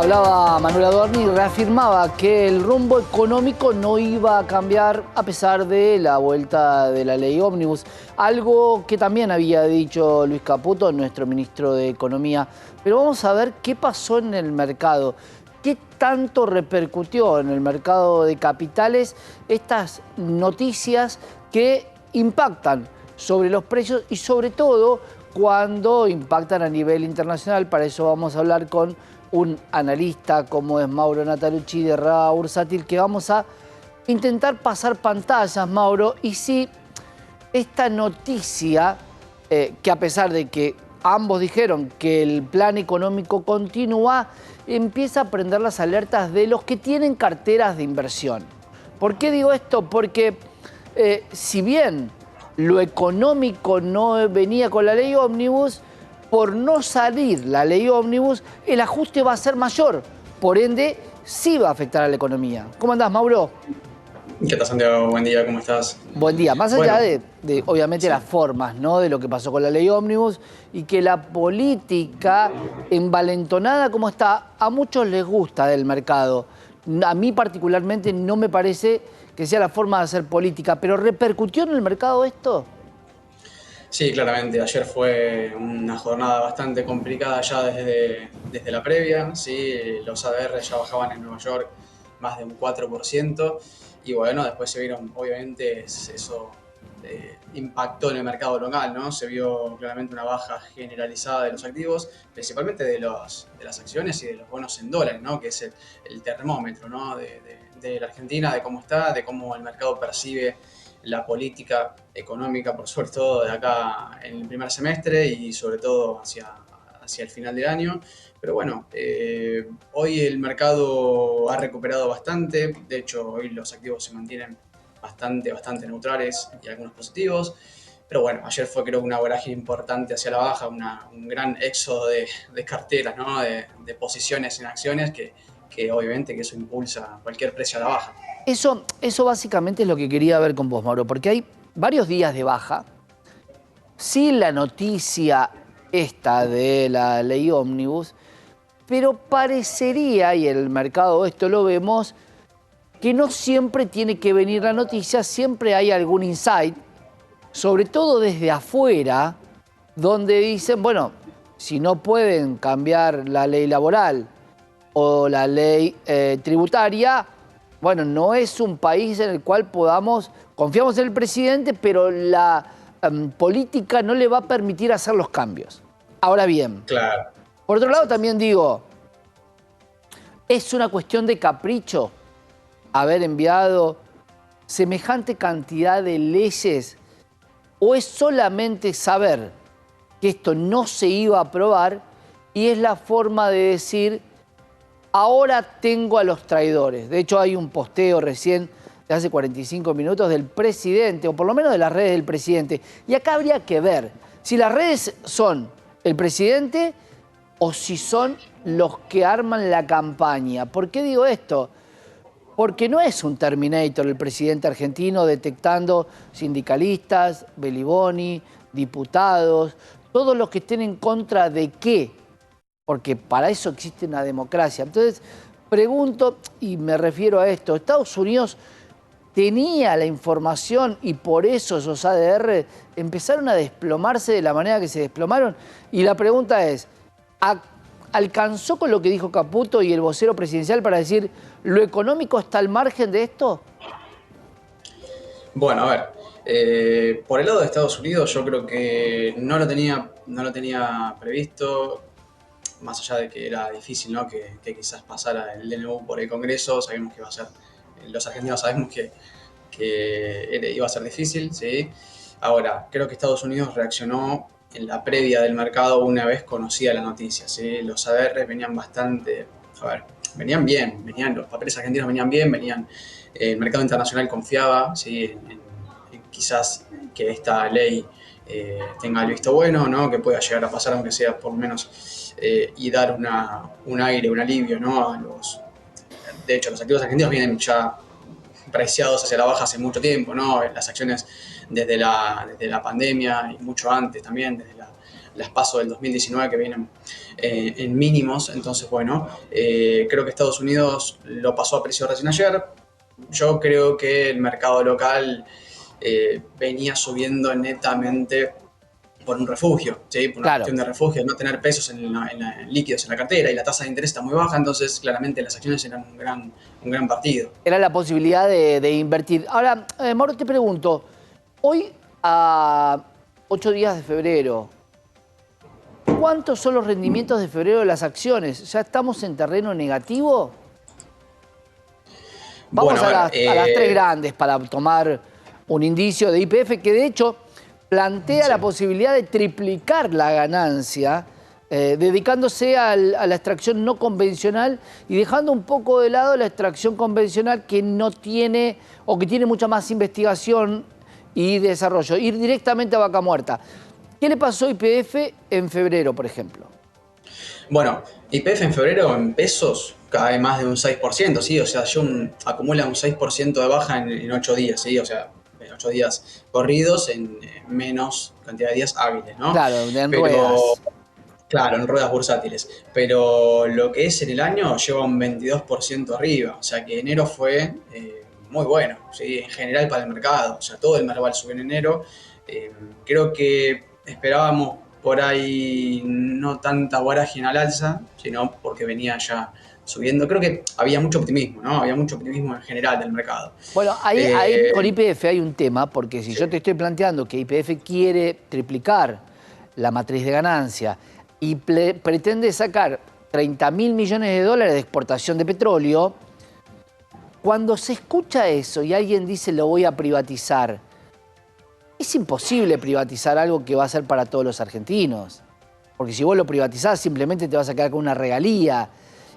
Hablaba Manuel Adorni y reafirmaba que el rumbo económico no iba a cambiar a pesar de la vuelta de la ley ómnibus. Algo que también había dicho Luis Caputo, nuestro ministro de Economía. Pero vamos a ver qué pasó en el mercado. ¿Qué tanto repercutió en el mercado de capitales estas noticias que impactan sobre los precios y sobre todo cuando impactan a nivel internacional? Para eso vamos a hablar con un analista como es Mauro Natalucci de Raba Bursátil, que vamos a intentar pasar pantallas, Mauro, y si esta noticia, que a pesar de que ambos dijeron que el plan económico continúa, empieza a prender las alertas de los que tienen carteras de inversión. ¿Por qué digo esto? Porque si bien lo económico no venía con la ley ómnibus, por no salir la ley ómnibus, el ajuste va a ser mayor. Por ende, sí va a afectar a la economía. ¿Cómo andás, Mauro? ¿Qué tal, Santiago? Buen día, ¿cómo estás? Buen día. Más allá de obviamente, sí. las formas, ¿no?, de lo que pasó con la ley ómnibus y que la política envalentonada como está, a muchos les gusta del mercado. A mí particularmente no me parece que sea la forma de hacer política, pero ¿repercutió en el mercado esto? Sí, claramente. Ayer fue una jornada bastante complicada ya desde la previa. ¿Sí? Los ADR ya bajaban en Nueva York más de un 4%. Y bueno, después se vieron, obviamente, eso impactó en el mercado local, ¿no? Se vio claramente una baja generalizada de los activos, principalmente de las acciones y de los bonos en dólares, ¿no? Que es el termómetro, ¿no? de la Argentina, de cómo está, de cómo el mercado percibe la política económica, por sobre todo de acá en el primer semestre y sobre todo hacia el final del año. Pero bueno, hoy el mercado ha recuperado bastante. De hecho, hoy los activos se mantienen bastante neutrales y algunos positivos. Pero bueno, ayer fue, creo, una vorágine importante hacia la baja, un gran éxodo de carteras, ¿no? de posiciones en acciones que obviamente que eso impulsa cualquier precio a la baja. Eso básicamente es lo que quería ver con vos, Mauro, porque hay varios días de baja. Sí, la noticia esta de la ley ómnibus, pero parecería, y en el mercado esto lo vemos, que no siempre tiene que venir la noticia, siempre hay algún insight, sobre todo desde afuera, donde dicen, bueno, si no pueden cambiar la ley laboral o la ley tributaria, bueno, no es un país en el cual confiamos en el presidente, pero la política no le va a permitir hacer los cambios. Ahora bien, Claro. por otro lado también digo, ¿es una cuestión de capricho haber enviado semejante cantidad de leyes o es solamente saber que esto no se iba a aprobar y es la forma de decir, ahora tengo a los traidores? De hecho, hay un posteo recién de hace 45 minutos del presidente, o por lo menos de las redes del presidente. Y acá habría que ver si las redes son el presidente o si son los que arman la campaña. ¿Por qué digo esto? Porque no es un Terminator el presidente argentino detectando sindicalistas, Beliboni, diputados, todos los que estén en contra de qué. Porque para eso existe una democracia. Entonces, pregunto, y me refiero a esto, ¿Estados Unidos tenía la información y por eso esos ADR empezaron a desplomarse de la manera que se desplomaron? Y la pregunta es, ¿alcanzó con lo que dijo Caputo y el vocero presidencial para decir, ¿lo económico está al margen de esto? Bueno, a ver, por el lado de Estados Unidos yo creo que no lo tenía previsto, más allá de que era difícil, ¿no? que quizás pasara el DNU por el Congreso. Sabemos que va a ser, los argentinos sabemos que iba a ser difícil, ¿sí? Ahora, creo que Estados Unidos reaccionó en la previa del mercado una vez conocida la noticia, ¿sí? Los ADR venían venían bien, los papeles argentinos venían bien, el mercado internacional confiaba, ¿sí? en quizás que esta ley tenga el visto bueno, ¿no? Que pueda llegar a pasar, aunque sea por lo menos, y dar un aire, un alivio, ¿no? De hecho, los activos argentinos vienen ya preciados hacia la baja hace mucho tiempo, ¿no? Las acciones desde la pandemia y mucho antes también, desde las PASO del 2019 que vienen en mínimos. Entonces, bueno, creo que Estados Unidos lo pasó a precio recién ayer. Yo creo que el mercado local venía subiendo netamente por un refugio, ¿sí? Por una Claro. cuestión de refugio, no tener pesos en líquidos en la cartera, y la tasa de interés está muy baja, entonces claramente las acciones eran un gran partido. Era la posibilidad de invertir. Ahora, Mauro, te pregunto, hoy a 8 días de febrero, ¿cuántos son los rendimientos de febrero de las acciones? ¿Ya estamos en terreno negativo? Vamos Bueno, a las tres grandes para tomar un indicio de YPF, que de hecho plantea la posibilidad de triplicar la ganancia, dedicándose a la extracción no convencional y dejando un poco de lado la extracción convencional que no tiene o que tiene mucha más investigación y desarrollo. Ir directamente a vaca muerta. ¿Qué le pasó a YPF en febrero, por ejemplo? Bueno, YPF en febrero en pesos cae más de un 6%, ¿sí? O sea, acumula un 6% de baja en 8 días, ¿sí? O sea, en 8 días corridos en menos cantidad de días hábiles, ¿no? Claro, en ruedas. Claro, en ruedas bursátiles. Pero lo que es en el año lleva un 22% arriba. O sea que enero fue muy bueno, ¿sí? En general para el mercado. O sea, todo el mercado subió en enero. Creo que esperábamos por ahí no tanta vorágine al alza, sino porque venía ya subiendo. Creo que había mucho optimismo, ¿no? Había mucho optimismo en general del mercado. Bueno, ahí con YPF hay un tema, porque si yo te estoy planteando que YPF quiere triplicar la matriz de ganancia y pretende sacar 30.000 millones de dólares de exportación de petróleo, cuando se escucha eso y alguien dice lo voy a privatizar, es imposible privatizar algo que va a ser para todos los argentinos. Porque si vos lo privatizás simplemente te vas a quedar con una regalía.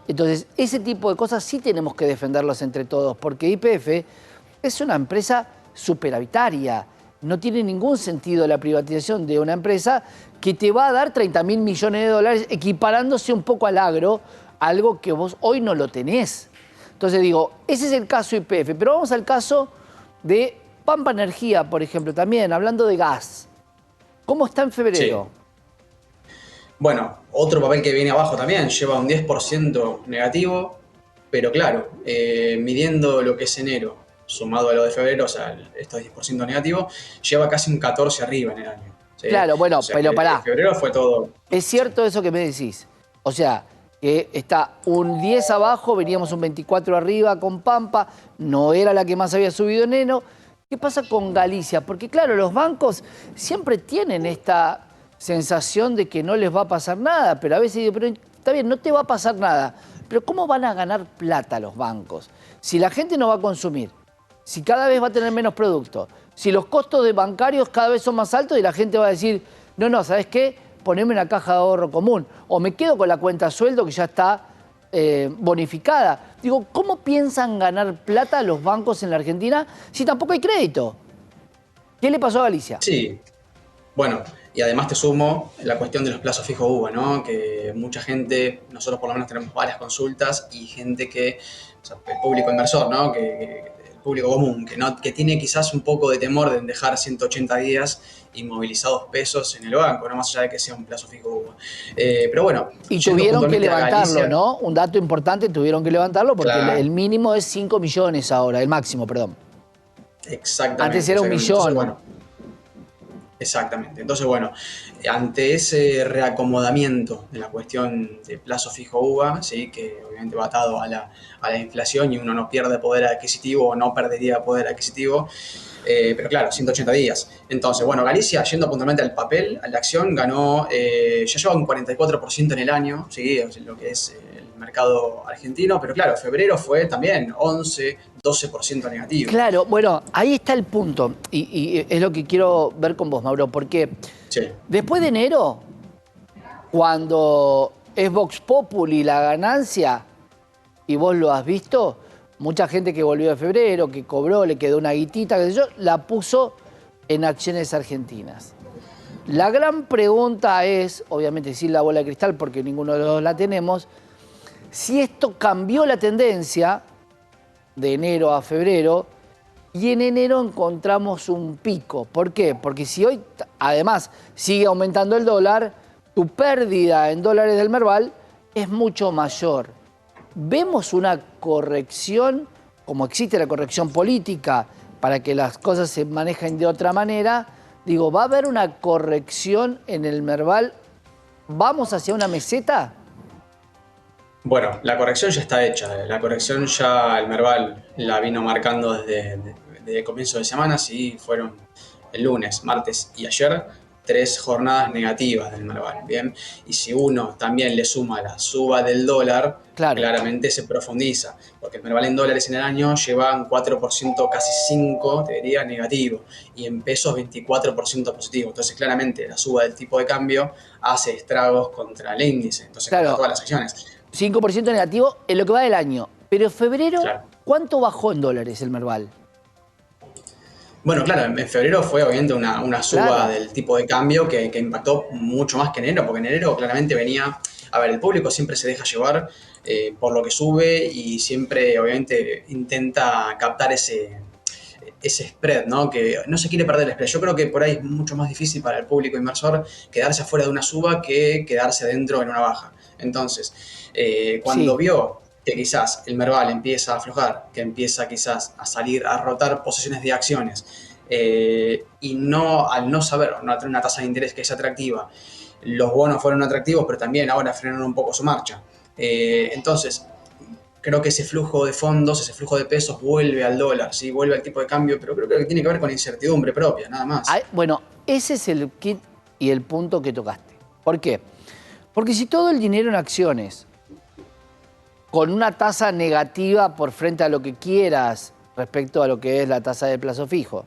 Entonces, ese tipo de cosas sí tenemos que defenderlos entre todos, porque YPF es una empresa superavitaria. No tiene ningún sentido la privatización de una empresa que te va a dar 30.000 millones de dólares, equiparándose un poco al agro, algo que vos hoy no lo tenés. Entonces digo, ese es el caso YPF, pero vamos al caso de Pampa Energía, por ejemplo, también, hablando de gas. ¿Cómo está en febrero? Sí. Bueno, otro papel que viene abajo también, lleva un 10% negativo, pero claro, midiendo lo que es enero, sumado a lo de febrero, o sea, estos 10% negativos, lleva casi un 14 arriba en el año. ¿Sí? Claro, bueno, o sea, pero pará. Febrero fue todo. Es cierto eso que me decís. O sea, que está un 10 abajo, veníamos un 24 arriba con Pampa, no era la que más había subido en enero. ¿Qué pasa con Galicia? Porque claro, los bancos siempre tienen esta sensación de que no les va a pasar nada, pero a veces digo, pero está bien, no te va a pasar nada, pero ¿cómo van a ganar plata los bancos? Si la gente no va a consumir, si cada vez va a tener menos producto, si los costos de bancarios cada vez son más altos y la gente va a decir, no, ¿sabes qué? Poneme una caja de ahorro común, o me quedo con la cuenta sueldo que ya está bonificada. Digo, ¿cómo piensan ganar plata los bancos en la Argentina si tampoco hay crédito? ¿Qué le pasó a Galicia? Sí, bueno, y además te sumo la cuestión de los plazos fijos UVA, ¿no? Que mucha gente, nosotros por lo menos tenemos varias consultas y gente que, o sea, el público inversor, ¿no? El público común, que tiene quizás un poco de temor de dejar 180 días inmovilizados pesos en el banco, no más allá de que sea un plazo fijo UVA. Pero bueno. Y tuvieron que levantarlo, Galicia, ¿no? Un dato importante, tuvieron que levantarlo porque claro, el mínimo es 5 millones ahora, el máximo, perdón. Exactamente. Antes era 1 millón. Entonces, bueno, exactamente. Entonces, bueno, ante ese reacomodamiento de la cuestión de plazo fijo UVA, ¿sí? Que obviamente va atado a la inflación y uno no pierde poder adquisitivo o no perdería poder adquisitivo, pero claro, 180 días. Entonces, bueno, Galicia, yendo puntualmente al papel, a la acción, ganó, ya lleva un 44% en el año, ¿sí? Lo que es el mercado argentino, pero claro, febrero fue también 11, 12% negativo. Claro, bueno, ahí está el punto, y es lo que quiero ver con vos, Mauro, porque sí, después de enero, cuando es Vox Populi la ganancia, y vos lo has visto, mucha gente que volvió de febrero, que cobró, le quedó una guitita, qué sé yo, la puso en acciones argentinas. La gran pregunta es, obviamente sin la bola de cristal, porque ninguno de los dos la tenemos, si esto cambió la tendencia de enero a febrero, y en enero encontramos un pico. ¿Por qué? Porque si hoy, además, sigue aumentando el dólar, tu pérdida en dólares del Merval es mucho mayor. ¿Vemos una corrección, como existe la corrección política, para que las cosas se manejen de otra manera? Digo, ¿va a haber una corrección en el Merval? ¿Vamos hacia una meseta? Bueno, la corrección ya está hecha. La corrección ya el Merval la vino marcando desde el comienzo de semana. Sí, fueron el lunes, martes y ayer 3 jornadas negativas del Merval. Bien, y si uno también le suma la suba del dólar, Claro. claramente se profundiza. Porque el Merval en dólares en el año lleva un 4%, casi 5, te diría, negativo. Y en pesos 24% positivo. Entonces, claramente la suba del tipo de cambio hace estragos contra el índice. Entonces, Claro. contra todas las acciones. 5% negativo en lo que va del año. Pero en febrero, Claro. ¿cuánto bajó en dólares el Merval? Bueno, claro, en febrero fue obviamente una suba Claro. del tipo de cambio que impactó mucho más que enero, porque en enero claramente venía, a ver, el público siempre se deja llevar por lo que sube y siempre obviamente intenta captar ese spread, ¿no? Que no se quiere perder el spread. Yo creo que por ahí es mucho más difícil para el público inversor quedarse afuera de una suba que quedarse dentro en una baja. Entonces, cuando Sí. vio que quizás el Merval empieza a aflojar, que empieza quizás a salir a rotar posiciones de acciones y no, al no saber, no tener una tasa de interés que es atractiva, los bonos fueron atractivos, pero también ahora frenaron un poco su marcha. Entonces, creo que ese flujo de fondos, ese flujo de pesos vuelve al dólar, ¿sí? Vuelve al tipo de cambio, pero creo que tiene que ver con incertidumbre propia, nada más. Bueno, ese es el kit y el punto que tocaste. ¿Por qué? Porque si todo el dinero en acciones, con una tasa negativa por frente a lo que quieras respecto a lo que es la tasa de plazo fijo,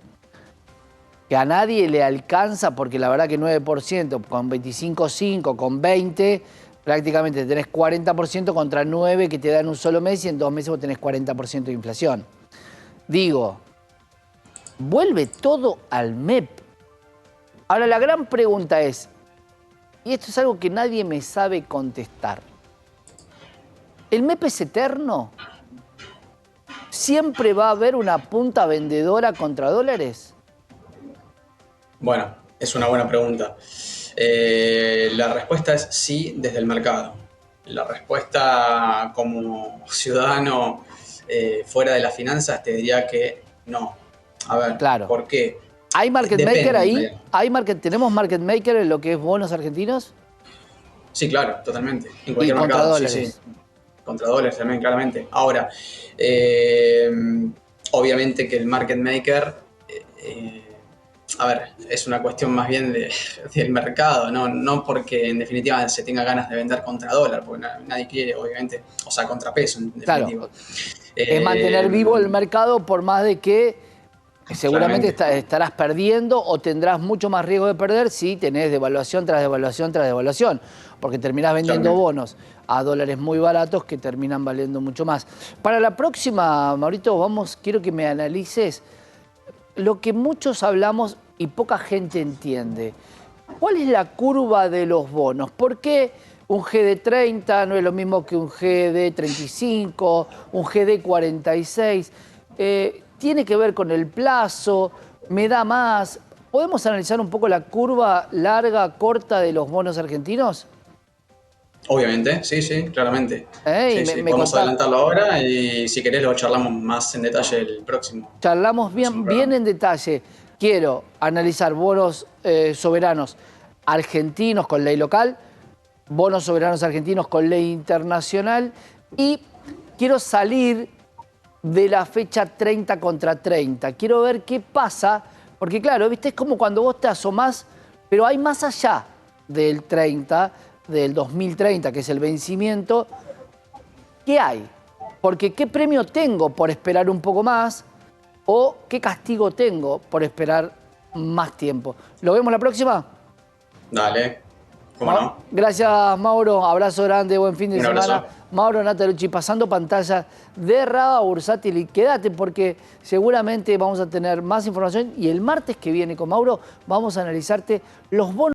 que a nadie le alcanza, porque la verdad que 9%, con 25,5, con 20, prácticamente tenés 40% contra 9 que te dan un solo mes y en 2 meses vos tenés 40% de inflación. Digo, vuelve todo al MEP. Ahora la gran pregunta es, y esto es algo que nadie me sabe contestar, ¿el MEP es eterno? ¿Siempre va a haber una punta vendedora contra dólares? Bueno, es una buena pregunta. La respuesta es sí desde el mercado. La respuesta como ciudadano fuera de las finanzas te diría que no. A ver, Claro. ¿por qué? ¿Hay market Depende, maker ahí? en realidad. ¿Tenemos market maker en lo que es bonos argentinos? Sí, claro, totalmente. En Y cualquier contra mercado, sí, dólares. sí. Contra dólares también, claramente. Ahora, obviamente que el market maker, a ver, es una cuestión más bien del mercado, no porque en definitiva se tenga ganas de vender contra dólar, porque nadie quiere, obviamente, o sea, contra peso, en definitiva. Claro, es mantener vivo el mercado por más de que seguramente estarás perdiendo o tendrás mucho más riesgo de perder si tenés devaluación tras devaluación tras devaluación, porque terminás vendiendo bonos a dólares muy baratos que terminan valiendo mucho más. Para la próxima, Maurito, quiero que me analices lo que muchos hablamos y poca gente entiende. ¿Cuál es la curva de los bonos? ¿Por qué un G de 30 no es lo mismo que un G de 35, un G de 46? ¿Tiene que ver con el plazo? ¿Me da más? ¿Podemos analizar un poco la curva larga, corta de los bonos argentinos? Obviamente, sí, sí, claramente. Sí, sí, podemos adelantarlo ahora y si querés lo charlamos más en detalle el próximo. Charlamos bien en detalle. Quiero analizar bonos soberanos argentinos con ley local, bonos soberanos argentinos con ley internacional y quiero salir de la fecha 30 contra 30. Quiero ver qué pasa, porque claro, ¿viste? Es como cuando vos te asomás, pero hay más allá del 30, del 2030, que es el vencimiento. ¿Qué hay? Porque ¿qué premio tengo por esperar un poco más? ¿O qué castigo tengo por esperar más tiempo? ¿Lo vemos la próxima? Dale, cómo no. Gracias, Mauro. Abrazo grande, buen fin de semana. Mauro Natalucci, pasando pantalla de Raba Bursátil. Y quédate porque seguramente vamos a tener más información. Y el martes que viene con Mauro vamos a analizarte los bonos.